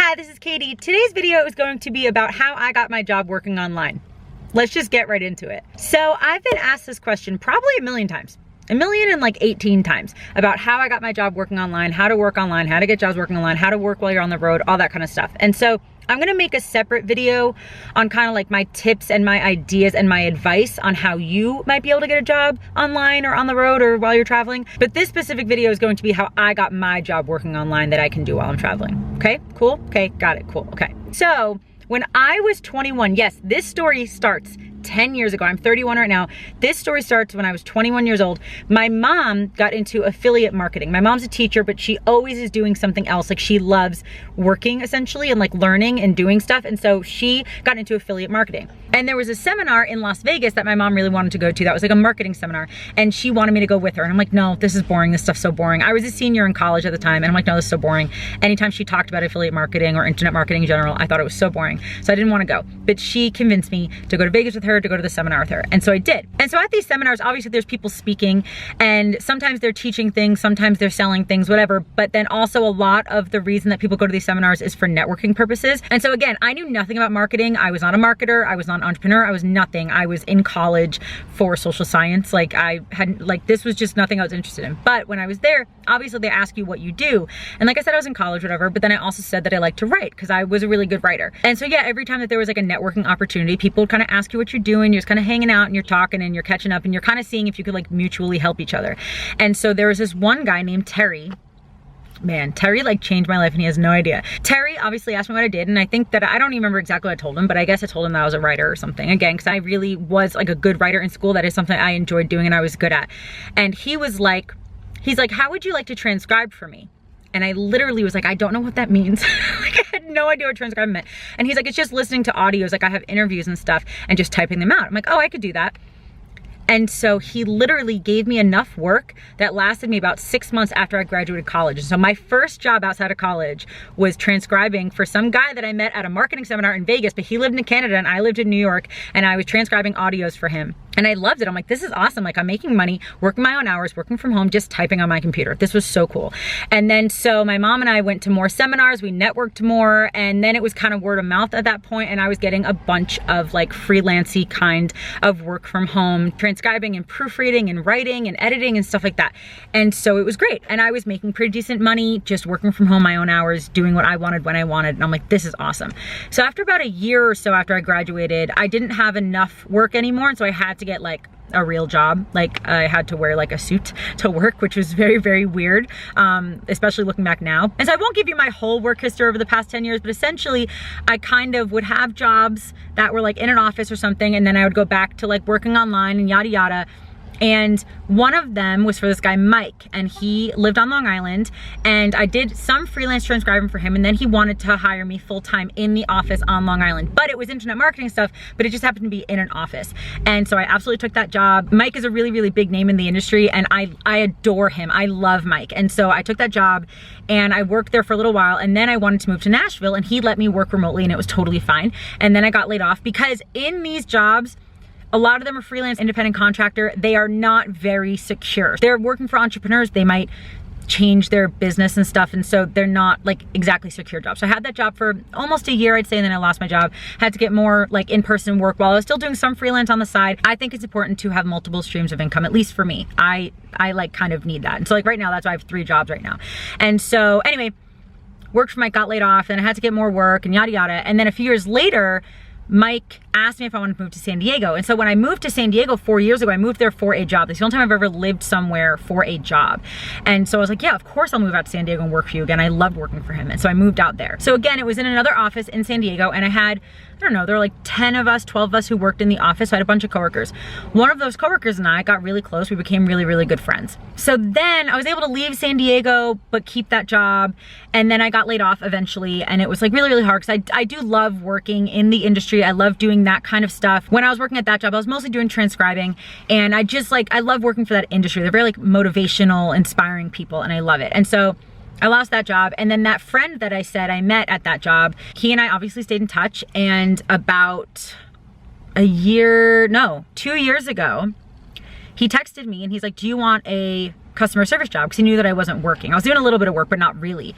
Hi, this is Katie. Today's video is going to be about how I got my job working online. Let's just get right into it. So I've been asked this question probably a million times. 1,018 times about how I got my job working online, how to work online, how to get jobs working online, how to work while you're on the road, all that kind of stuff. And so I'm gonna make a separate video on kind of like my tips and my ideas and my advice on how you might be able to get a job online or on the road or while you're traveling. But this specific video is going to be how I got my job working online that I can do while I'm traveling. Okay, cool? Okay, got it, cool, okay. So when I was 21, yes, this story starts 10 years ago. I'm 31 right now. This story starts when I was 21 years old. My mom got into affiliate marketing. My mom's a teacher, but she always is doing something else. Like she loves working essentially and like learning and doing stuff. And so she got into affiliate marketing. And there was a seminar in Las Vegas that my mom really wanted to go to. That was like a marketing seminar. And she wanted me to go with her. And I'm like, no, this is boring. This stuff's so boring. I was a senior in college at the time. And I'm like, no, this is so boring. Anytime she talked about affiliate marketing or internet marketing in general, I thought it was so boring. So I didn't want to go. But she convinced me to go to Vegas with her, to go to the seminar with her. And so I did. And so at these seminars, obviously there's people speaking and sometimes they're teaching things, sometimes they're selling things, whatever. But then also a lot of the reason that people go to these seminars is for networking purposes. And so again, I knew nothing about marketing. I was not a marketer. I was not an entrepreneur. I was nothing. I was in college for social science. Like I hadn't, like this was just nothing I was interested in. But when I was there, obviously they ask you what you do. And like I said, I was in college, whatever, but then I also said that I like to write because I was a really good writer. And so yeah, every time that there was like a networking opportunity, people would kind of ask you what you're doing. You're just kind of hanging out and you're talking and you're catching up and you're kind of seeing if you could like mutually help each other. And so there was this one guy named Terry. Man, Terry like changed my life and he has no idea. Terry obviously asked me what I did and I think that I don't even remember exactly what I told him, but I guess I told him that I was a writer or something. Again, because I really was like a good writer in school. That is something I enjoyed doing and I was good at. And he was like, he's like, how would you like to transcribe for me? And I literally was like, I don't know what that means. Like I had no idea what transcribe meant. And he's like, it's just listening to audios. Like I have interviews and stuff and just typing them out. I'm like, oh, I could do that. And so he literally gave me enough work that lasted me about 6 months after I graduated college. And so my first job outside of college was transcribing for some guy that I met at a marketing seminar in Vegas, but he lived in Canada and I lived in New York and I was transcribing audios for him. And I loved it. I'm like, this is awesome. Like I'm making money, working my own hours, working from home, just typing on my computer. This was so cool. And then so my mom and I went to more seminars, we networked more, and then it was kind of word of mouth at that point, and I was getting a bunch of like freelancey kind of work from home, transcribing and proofreading and writing and editing and stuff like that. And so it was great. And I was making pretty decent money, just working from home, my own hours, doing what I wanted when I wanted. And I'm like, this is awesome. So after about a year or so after I graduated, I didn't have enough work anymore. And so I had to get like a real job. Like I had to wear like a suit to work, which was very, very weird, especially looking back now. And so I won't give you my whole work history over the past 10 years, but essentially I kind of would have jobs that were like in an office or something. And then I would go back to like working online and yada, yada. And one of them was for this guy, Mike, and he lived on Long Island, and I did some freelance transcribing for him, and then he wanted to hire me full-time in the office on Long Island. But it was internet marketing stuff, but it just happened to be in an office. And so I absolutely took that job. Mike is a really, really big name in the industry, and I adore him. I love Mike. And so I took that job, and I worked there for a little while, and then I wanted to move to Nashville, and he let me work remotely, and it was totally fine. And then I got laid off because in these jobs, a lot of them are freelance, independent contractor. They are not very secure. They're working for entrepreneurs. They might change their business and stuff. And so they're not like exactly secure jobs. So I had that job for almost a year, I'd say, and then I lost my job. Had to get more like in-person work while I was still doing some freelance on the side. I think it's important to have multiple streams of income, at least for me. I like kind of need that. And so like right now, that's why I have 3 jobs right now. And so anyway, worked for Mike, got laid off, then I had to get more work and yada, yada. And then a few years later, Mike asked me if I wanted to move to San Diego. And so when I moved to San Diego 4 years ago, I moved there for a job. That's the only time I've ever lived somewhere for a job. And so I was like, yeah, of course I'll move out to San Diego and work for you again. I loved working for him. And so I moved out there. So again, it was in another office in San Diego, and I had, I don't know, there were like 10 of us, 12 of us who worked in the office. So I had a bunch of coworkers. One of those coworkers and I got really close. We became really, really good friends. So then I was able to leave San Diego, but keep that job. And then I got laid off eventually. And it was like really, really hard because I do love working in the industry. I love doing that kind of stuff. When I was working at that job, I was mostly doing transcribing. And I just like, I love working for that industry. They're very like motivational, inspiring people, and I love it. And so I lost that job. And then that friend that I said I met at that job, he and I obviously stayed in touch. And about 2 years ago, he texted me and he's like, do you want a customer service job? Because he knew that I wasn't working. I was doing a little bit of work, but not really.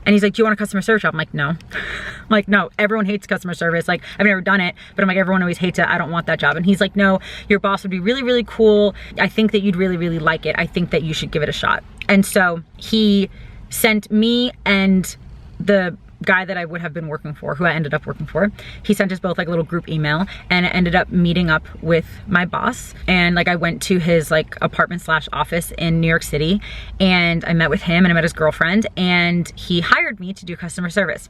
And he's like, do you want a customer service job? I'm like, no. I'm like, no, everyone hates customer service. Like, I've never done it, but I'm like, everyone always hates it. I don't want that job. And he's like, no, your boss would be really, really cool. I think that you'd really, really like it. I think that you should give it a shot. And so he sent me and the guy that I would have been working for, who I ended up working for, he sent us both like a little group email, and I ended up meeting up with my boss. And like I went to his like apartment / office in New York City, and I met with him and I met his girlfriend, and he hired me to do customer service.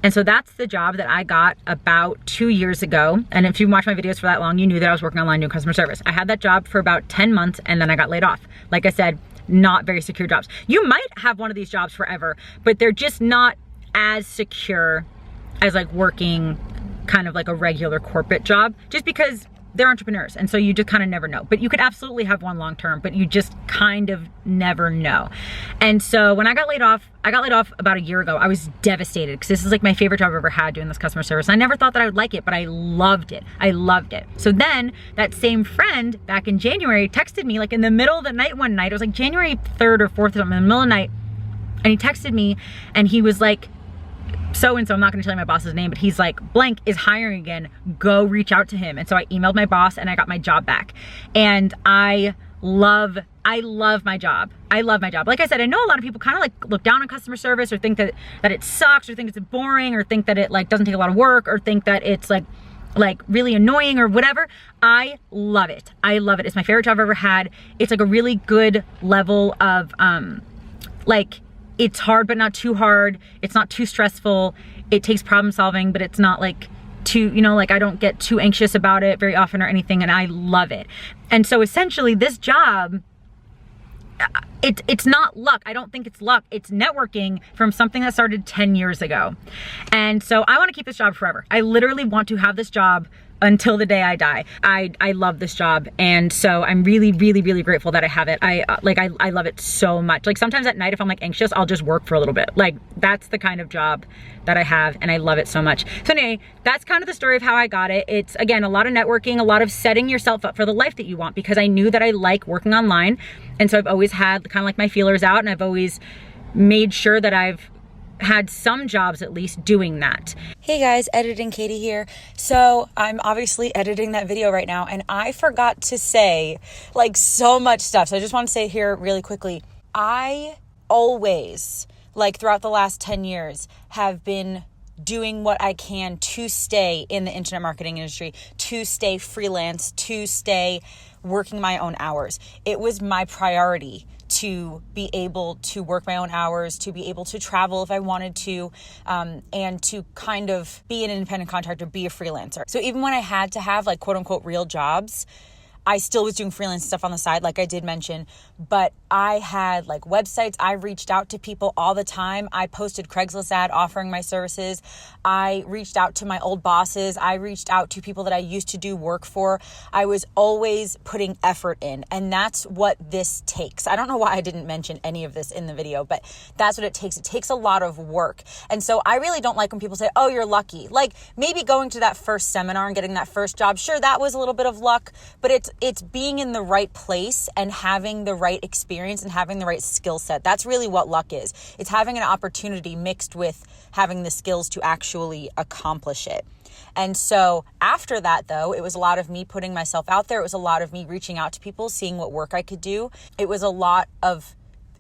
And so that's the job that I got about 2 years ago. And if you watched my videos for that long, you knew that I was working online doing customer service. I had that job for about 10 months and then I got laid off. Like I said, not very secure jobs. You might have one of these jobs forever, but they're just not as secure as like working kind of like a regular corporate job, just because they're entrepreneurs. And so you just kind of never know. But you could absolutely have one long term, but you just kind of never know. And so when I got laid off about a year ago. I was devastated because this is like my favorite job I've ever had, doing this customer service. I never thought that I would like it, but I loved it. I loved it. So then that same friend back in January texted me like in the middle of the night one night. It was like January 3rd or 4th or something, in the middle of the night. And he texted me and he was like, so-and-so, I'm not gonna tell you my boss's name, but he's like, blank is hiring again, go reach out to him. And so I emailed my boss and I got my job back. And I love my job. I love my job. Like I said, I know a lot of people kind of like look down on customer service, or think that it sucks, or think it's boring, or think that it like doesn't take a lot of work, or think that it's like really annoying or whatever. I love it. I love it. It's my favorite job I've ever had. It's like a really good level of like, it's hard, but not too hard. It's not too stressful. It takes problem solving, but it's not like too, you know, like I don't get too anxious about it very often or anything, and I love it. And so essentially this job, it's not luck. I don't think it's luck. It's networking from something that started 10 years ago. And so I want to keep this job forever. I literally want to have this job until the day I die. I love this job. And so I'm really, really, really grateful that I have it. I love it so much. Like sometimes at night, if I'm like anxious, I'll just work for a little bit. Like that's the kind of job that I have, and I love it so much. So anyway, that's kind of the story of how I got it. It's again, a lot of networking, a lot of setting yourself up for the life that you want, because I knew that I like working online. And so I've always had kind of like my feelers out, and I've always made sure that I've had some jobs at least doing that. Hey guys, Editing Katie here. So I'm obviously editing that video right now, and I forgot to say like so much stuff. So I just want to say here really quickly, I always, like throughout the last 10 years, have been doing what I can to stay in the internet marketing industry, to stay freelance, to stay working my own hours. It was my priority to be able to work my own hours, to be able to travel if I wanted to, and to kind of be an independent contractor, be a freelancer. So even when I had to have like quote unquote real jobs, I still was doing freelance stuff on the side, like I did mention, but I had like websites. I reached out to people all the time. I posted Craigslist ad offering my services. I reached out to my old bosses. I reached out to people that I used to do work for. I was always putting effort in, and that's what this takes. I don't know why I didn't mention any of this in the video, but that's what it takes. It takes a lot of work. And so I really don't like when people say, oh, you're lucky. Like maybe going to that first seminar and getting that first job, sure, that was a little bit of luck, but it's being in the right place and having the right experience and having the right skill set. That's really what luck is. It's having an opportunity mixed with having the skills to actually accomplish it. And so after that, though, it was a lot of me putting myself out there. It was a lot of me reaching out to people, seeing what work I could do. It was a lot of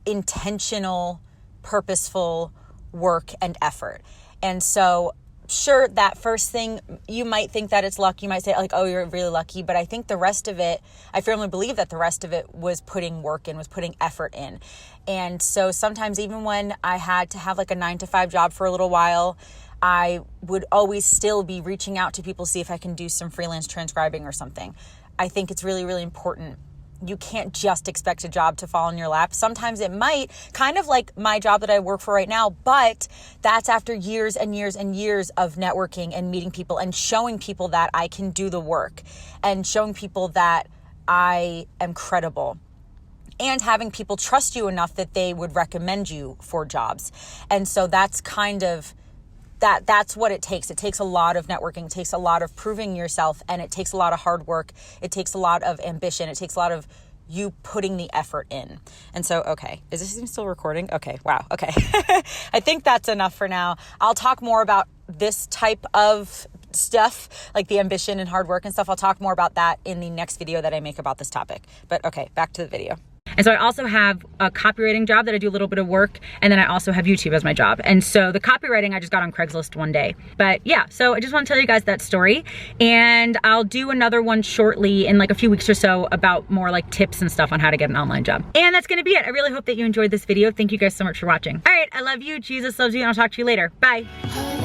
intentional, purposeful work and effort. And so sure, that first thing, you might think that it's luck. You might say like, oh, you're really lucky. But I think the rest of it, I firmly believe that the rest of it was putting work in, was putting effort in. And so sometimes even when I had to have like a 9-to-5 job for a little while, I would always still be reaching out to people, see if I can do some freelance transcribing or something. I think it's really, really important. You can't just expect a job to fall in your lap. Sometimes it might, kind of like my job that I work for right now, but that's after years and years and years of networking and meeting people and showing people that I can do the work and showing people that I am credible and having people trust you enough that they would recommend you for jobs. And so that's kind of that's what it takes. It takes a lot of networking. It takes a lot of proving yourself, and it takes a lot of hard work. It takes a lot of ambition. It takes a lot of you putting the effort in. And so, okay, is this even still recording? Okay, wow, okay. I think that's enough for now. I'll talk more about this type of stuff, like the ambition and hard work and stuff. I'll talk more about that in the next video that I make about this topic. But okay, back to the video. And so I also have a copywriting job that I do a little bit of work, and then I also have YouTube as my job. And so the copywriting I just got on Craigslist one day. But yeah, so I just want to tell you guys that story, and I'll do another one shortly in like a few weeks or so about more like tips and stuff on how to get an online job. And that's gonna be it. I really hope that you enjoyed this video. Thank you guys so much for watching. All right, I love you, Jesus loves you, and I'll talk to you later. Bye.